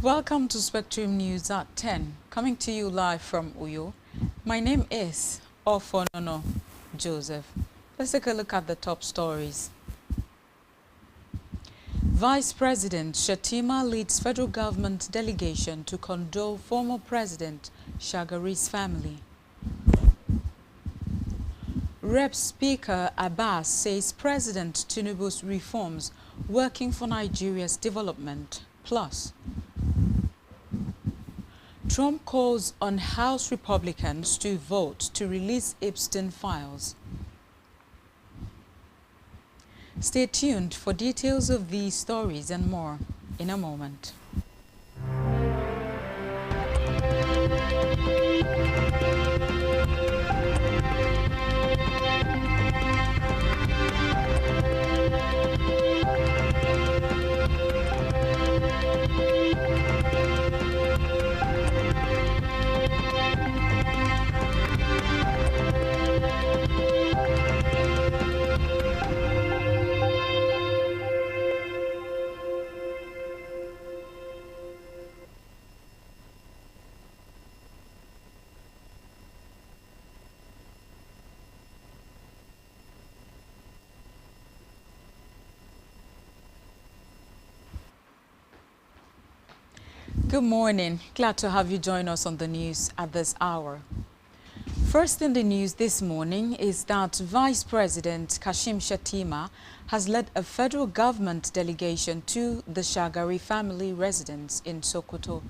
Welcome to Spectrum News at 10, coming to you live from Uyo. My name is Ofonono Joseph. Let's take a look at the top stories. Vice President Shettima leads federal government delegation to condole former President Shagari'S family. Rep Speaker Abbas says President Tinubu's reforms working for Nigeria's development. Plus, Trump calls on House Republicans to vote to release Epstein files. Stay tuned for details of these stories and more in a moment. Good morning. Glad to have you join us on the news at this hour. First in the news this morning is that Vice President Kashim Shettima has led a federal government delegation to the Shagari family residence in Sokoto.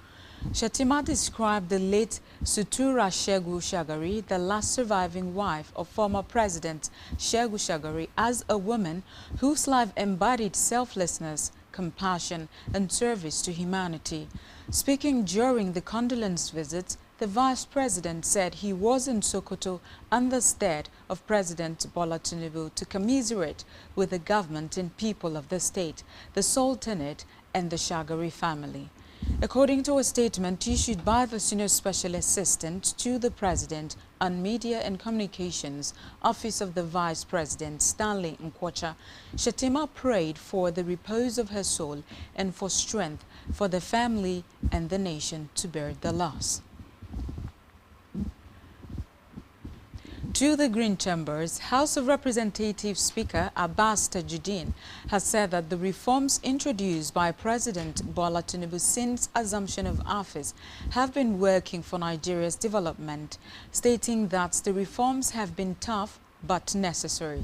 Shettima described the late Sutura Shegu Shagari, the last surviving wife of former President Shegu Shagari, as a woman whose life embodied selflessness, compassion, and service to humanity. Speaking during the condolence visit, the Vice President said he was in Sokoto on the stead of President Bola Tinubu to commiserate with the government and people of the state, the Sultanate, and the Shagari family. According to a statement issued by the Senior Special Assistant to the President on Media and Communications, Office of the Vice President, Stanley Nkwocha, Shettima prayed for the repose of her soul and for strength for the family and the nation to bear the loss. To the Green Chambers, House of Representatives Speaker Abbas Tajuddin has said that the reforms introduced by President Bola Tinubu since assumption of office have been working for Nigeria's development, stating that the reforms have been tough but necessary.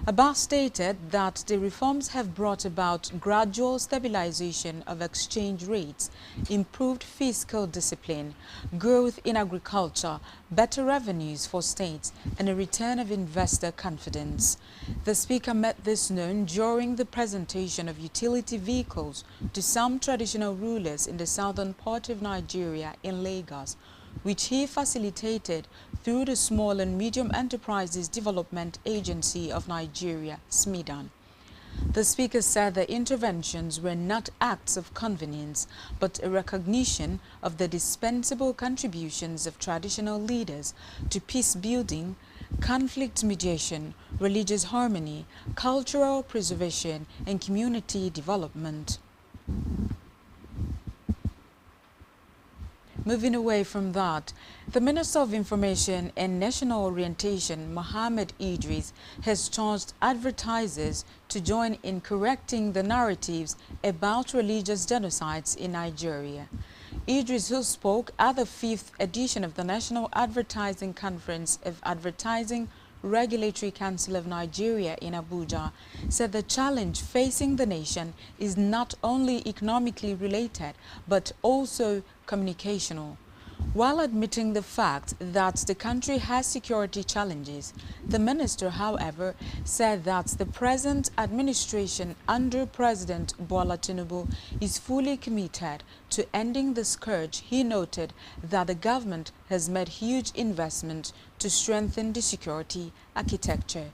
Abbas stated that the reforms have brought about gradual stabilization of exchange rates, improved fiscal discipline, growth in agriculture, better revenues for states, and a return of investor confidence. The Speaker made this known during the presentation of utility vehicles to some traditional rulers in the southern part of Nigeria in Lagos, which he facilitated through the Small and Medium Enterprises Development Agency of Nigeria, SMEDAN. The Speaker said the interventions were not acts of convenience, but a recognition of the dispensable contributions of traditional leaders to peace building, conflict mediation, religious harmony, cultural preservation, and community development. Moving away from that, the Minister of Information and National Orientation, Mohammed Idris, has charged advertisers to join in correcting the narratives about religious genocides in Nigeria. Idris, who spoke at the 5th edition of the National Advertising Conference of Advertising Regulatory Council of Nigeria in Abuja, said the challenge facing the nation is not only economically related, but also communicational. While admitting the fact that the country has security challenges, the minister, however, said that the present administration under President Bola Tinubu is fully committed to ending the scourge. He noted that the government has made huge investments to strengthen the security architecture.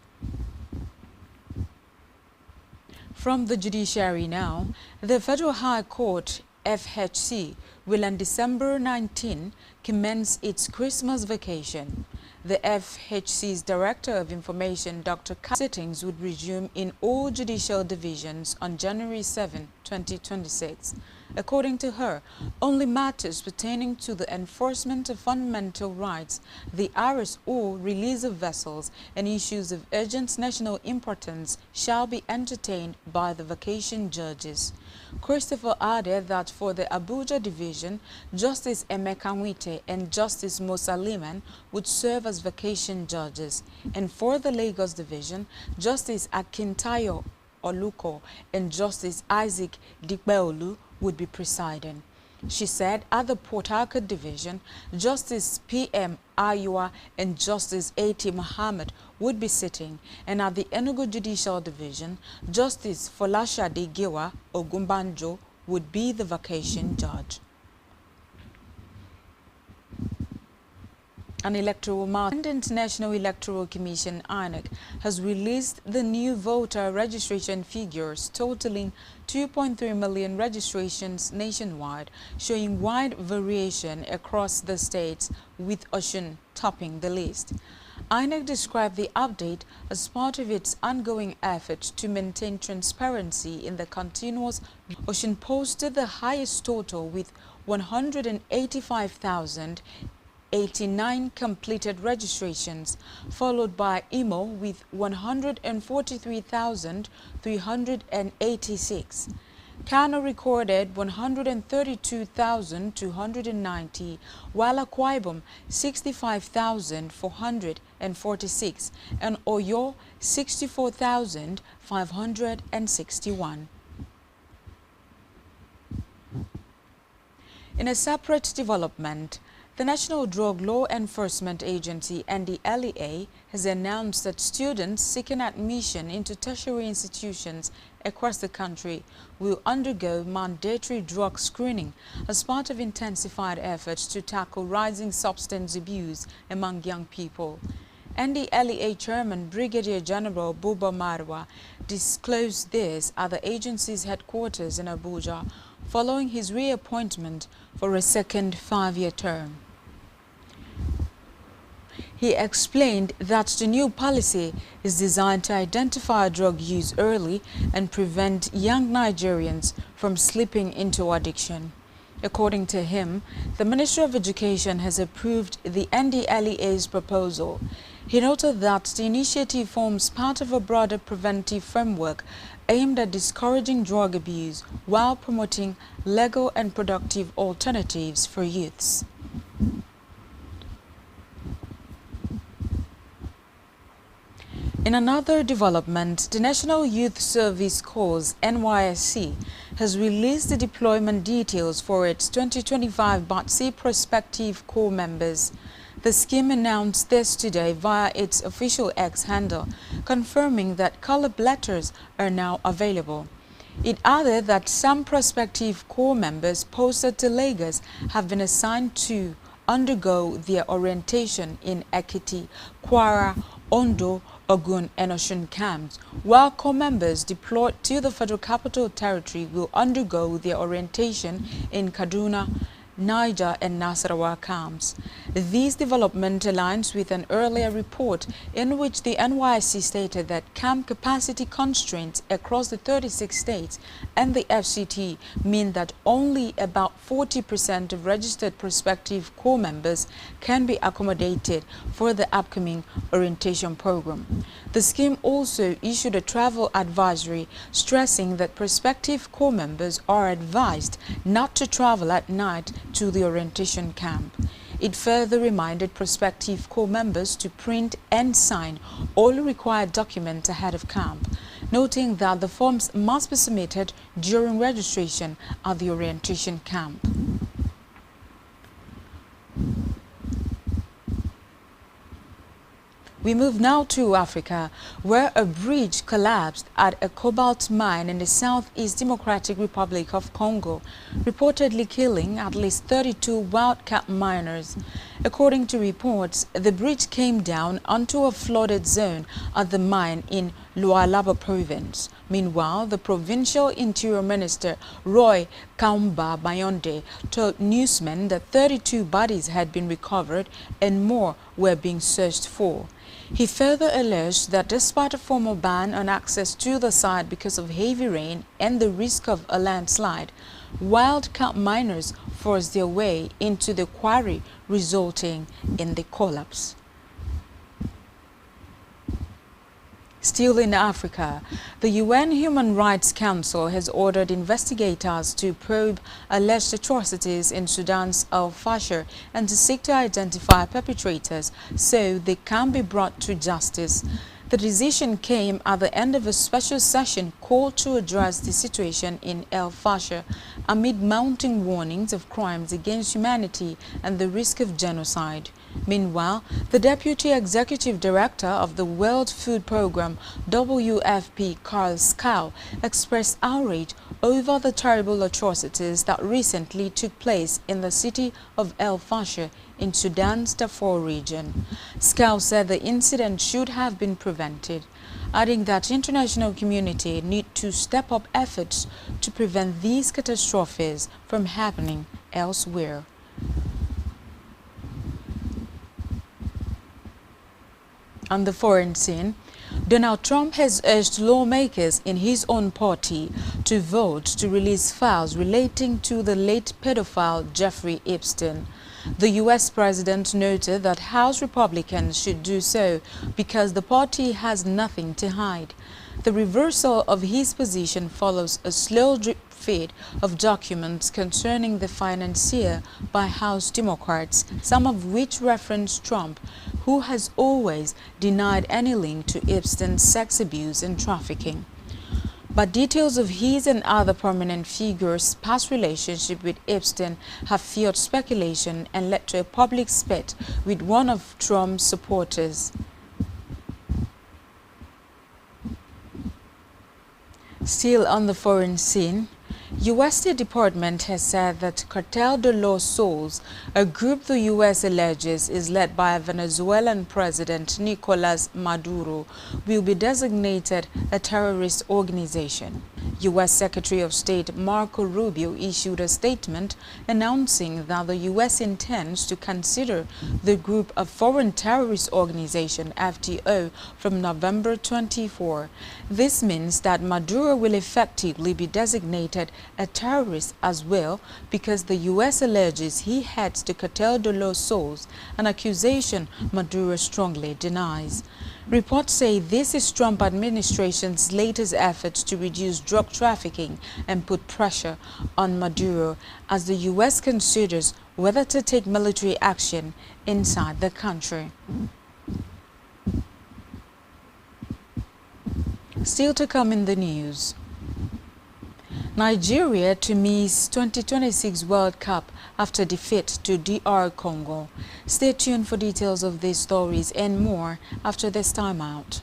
From the judiciary now, the Federal High Court FHC will on December 19 commence its Christmas vacation. The FHC's Director of Information, Dr. Sittings, would resume in all judicial divisions on January 7, 2026. According to her, only matters pertaining to the enforcement of fundamental rights, the arrest or release of vessels, and issues of urgent national importance shall be entertained by the vacation judges. Christopher added that for the Abuja division, Justice Emeka Nwite and Justice Musa Liman would serve as vacation judges, and for the Lagos division, Justice Akintayo Oluko and Justice Isaac Dikbeolu would be presiding. She said at the Port Harcourt division, Justice P.M. Ayua and Justice A.T. Muhammad would be sitting, and at the Enugu Judicial Division, Justice Folashade Giwa Ogumbanjo would be the vacation judge. An electoral march. The International Electoral Commission (INEC) has released the new voter registration figures totaling 2.3 million registrations nationwide, showing wide variation across the states, with Osun topping the list. INEC described the update as part of its ongoing effort to maintain transparency in the continuous. Osun posted the highest total with 185,089 completed registrations, followed by Imo with 143,386. Kano recorded 132,290, while Akwa Ibom 65,446 and Oyo 64,561. In a separate development, the National Drug Law Enforcement Agency (NDLEA) has announced that students seeking admission into tertiary institutions across the country will undergo mandatory drug screening as part of intensified efforts to tackle rising substance abuse among young people. NDLEA Chairman Brigadier General Buba Marwa disclosed this at the agency's headquarters in Abuja following his reappointment for a second 5-year term. He explained that the new policy is designed to identify drug use early and prevent young Nigerians from slipping into addiction. According to him, the Ministry of Education has approved the NDLEA's proposal. He noted that the initiative forms part of a broader preventive framework aimed at discouraging drug abuse while promoting legal and productive alternatives for youths. In another development, the National Youth Service Corps (NYSC) has released the deployment details for its 2025 BATC prospective corps members. The scheme announced this today via its official X handle, confirming that call-up letters are now available. It added that some prospective corps members posted to Lagos have been assigned to undergo their orientation in Ekiti, Kwara, Ondo, Ogun and Osun camps, while corps members deployed to the Federal Capital Territory will undergo their orientation in Kaduna, Niger and Nasarawa camps. This development aligns with an earlier report in which the NYSC stated that camp capacity constraints across the 36 states and the FCT mean that only about 40% of registered prospective corps members can be accommodated for the upcoming orientation program. The scheme also issued a travel advisory stressing that prospective corps members are advised not to travel at night to the orientation camp. It further reminded prospective corps members to print and sign all required documents ahead of camp, noting that the forms must be submitted during registration at the orientation camp. We move now to Africa, where a bridge collapsed at a cobalt mine in the Southeast Democratic Republic of Congo, reportedly killing at least 32 wildcat miners. According to reports, the bridge came down onto a flooded zone at the mine in Lualaba province. Meanwhile, the provincial interior minister, Roy Kaumba Bayonde, told newsmen that 32 bodies had been recovered and more were being searched for. He further alleged that despite a formal ban on access to the site because of heavy rain and the risk of a landslide, wildcat miners forced their way into the quarry, resulting in the collapse. Still in Africa, the UN Human Rights Council has ordered investigators to probe alleged atrocities in Sudan's El Fasher and to seek to identify perpetrators so they can be brought to justice. The decision came at the end of a special session called to address the situation in El Fasher amid mounting warnings of crimes against humanity and the risk of genocide. Meanwhile, the Deputy Executive Director of the World Food Programme, WFP, Karl Skau, expressed outrage over the terrible atrocities that recently took place in the city of El Fasher in Sudan's Darfur region. Skau said the incident should have been prevented, adding that the international community need to step up efforts to prevent these catastrophes from happening elsewhere. On the foreign scene, Donald Trump has urged lawmakers in his own party to vote to release files relating to the late pedophile Jeffrey Epstein. The U.S. president noted that House Republicans should do so because the party has nothing to hide. The reversal of his position follows a slow drip feed of documents concerning the financier by House Democrats, some of which reference Trump, who has always denied any link to Epstein's sex abuse and trafficking. But details of his and other prominent figures' past relationship with Epstein have fueled speculation and led to a public spat with one of Trump's supporters. Still on the foreign scene, U.S. State Department has said that Cartel de los Soles, a group the U.S. alleges is led by Venezuelan President Nicolas Maduro, will be designated a terrorist organization. U.S. Secretary of State Marco Rubio issued a statement announcing that the U.S. intends to consider the group a foreign terrorist organization, FTO, from November 24. This means that Maduro will effectively be designated a terrorist as well because the U.S. alleges he heads the Cartel de los Soles, an accusation Maduro strongly denies. Reports say this is Trump administration's latest efforts to reduce drug trafficking and put pressure on Maduro as the U.S. considers whether to take military action inside the country. Still to come in the news. Nigeria to miss 2026 World Cup after defeat to DR Congo. Stay tuned for details of these stories and more after this timeout.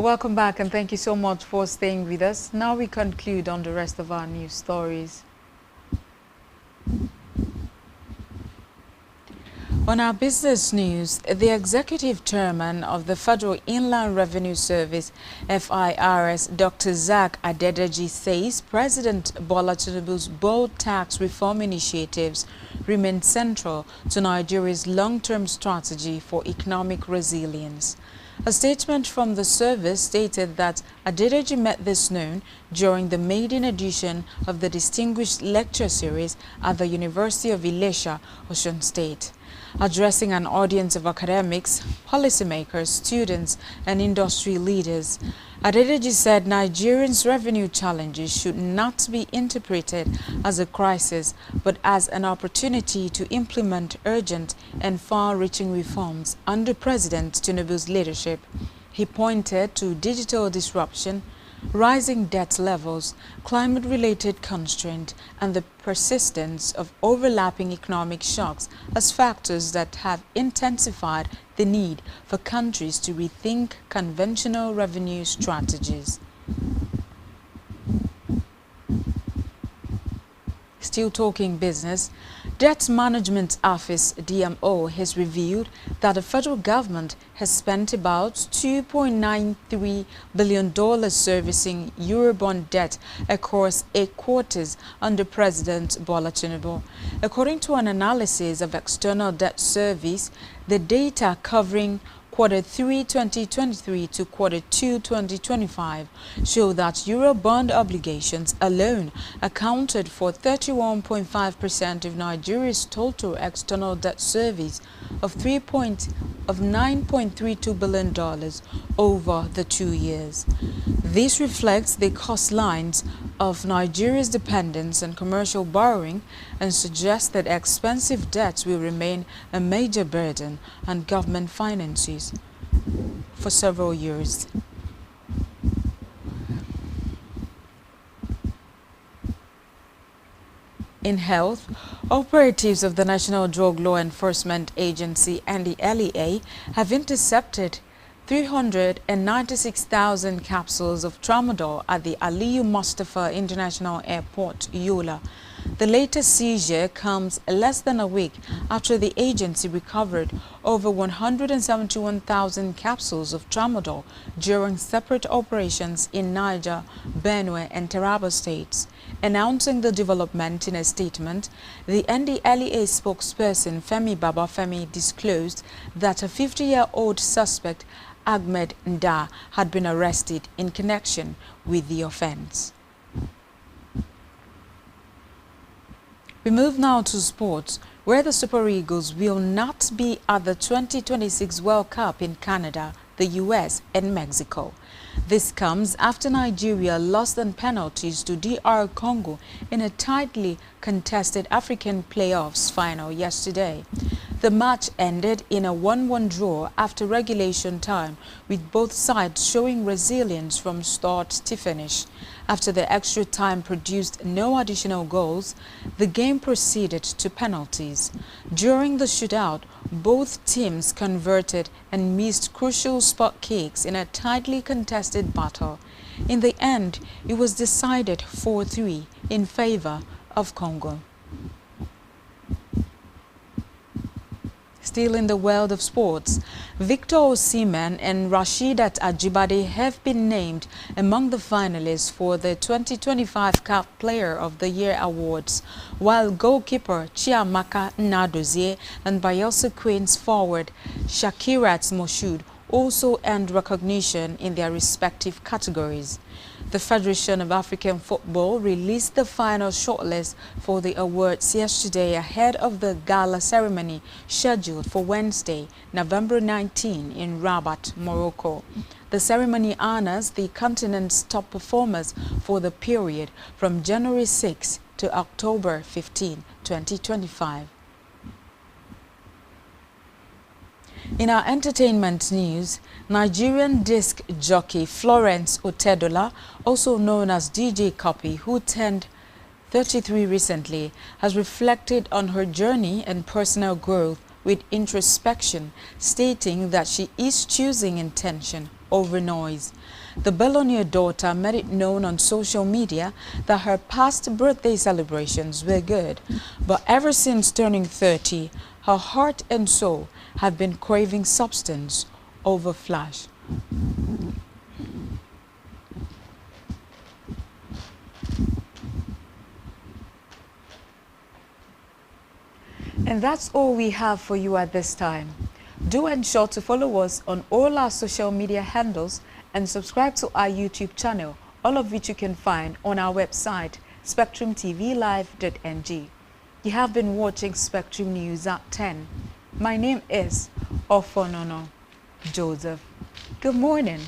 Welcome back and thank you so much for staying with us. Now we conclude on the rest of our news stories. On our business news, the executive chairman of the Federal Inland Revenue Service, FIRS, Dr. Zach Adedeji, says President Bola Tinubu's bold tax reform initiatives remain central to Nigeria's long-term strategy for economic resilience. A statement from the service stated that Adedeji made this known during the maiden edition of the Distinguished Lecture Series at the University of Ilesha, Osun State. Addressing an audience of academics, policymakers, students, and industry leaders, Adedeji said Nigerians' revenue challenges should not be interpreted as a crisis, but as an opportunity to implement urgent and far-reaching reforms under President Tinubu's leadership. He pointed to digital disruption, rising debt levels, climate-related constraint, and the persistence of overlapping economic shocks as factors that have intensified the need for countries to rethink conventional revenue strategies. Still talking business, Debt Management Office (DMO) has revealed that the federal government has spent about $2.93 billion servicing Eurobond debt across 8 quarters under President Bola Tinubu. According to an analysis of external debt service, the data covering Q3 2023 to Q2 2025 show that Eurobond obligations alone accounted for 31.5% of Nigeria's total external debt service of $9.32 billion over the 2 years. This reflects the cost lines of Nigeria's dependence on commercial borrowing and suggests that expensive debts will remain a major burden on government finances for several years. In health, operatives of the National Drug Law Enforcement Agency and the NDLEA have intercepted 396,000 capsules of tramadol at the Aliyu Mustafa International Airport, Yola. The latest seizure comes less than a week after the agency recovered over 171,000 capsules of tramadol during separate operations in Niger, Benue, and Taraba states. Announcing the development in a statement, the NDLEA spokesperson Femi Babafemi disclosed that a 50-year-old suspect, Ahmed Nda, had been arrested in connection with the offense. We move now to sports, where the Super Eagles will not be at the 2026 World Cup in Canada, the US, and Mexico. This comes after Nigeria lost on penalties to DR Congo in a tightly contested African playoffs final yesterday. The match ended in a 1-1 draw after regulation time, with both sides showing resilience from start to finish. After the extra time produced no additional goals, the game proceeded to penalties. During the shootout, both teams converted and missed crucial spot kicks in a tightly contested battle. In the end, it was decided 4-3 in favor of Congo. Still in the world of sports, Victor Osimhen and Rasheedat Ajibade have been named among the finalists for the 2025 CAF Player of the Year awards, while goalkeeper Chiamaka Nnadozie and Bayelsa Queens forward Shagari'S also earned recognition in their respective categories. The Federation of African Football released the final shortlist for the awards yesterday ahead of the gala ceremony scheduled for Wednesday, November 19 in Rabat, Morocco. The ceremony honors the continent's top performers for the period from January 6 to October 15, 2025. In our entertainment news, Nigerian disc jockey Florence Otedola, also known as DJ Cuppy, who turned 33 recently, has reflected on her journey and personal growth with introspection, stating that she is choosing intention over noise. The billionaire daughter made it known on social media that her past birthday celebrations were good, but ever since turning 30, her heart and soul have been craving substance over flash. And that's all we have for you at this time. Do ensure to follow us on all our social media handles and subscribe to our YouTube channel, all of which you can find on our website, spectrumtvlive.ng. You have been watching Spectrum News at 10. My name is Ofonono Joseph. Good morning.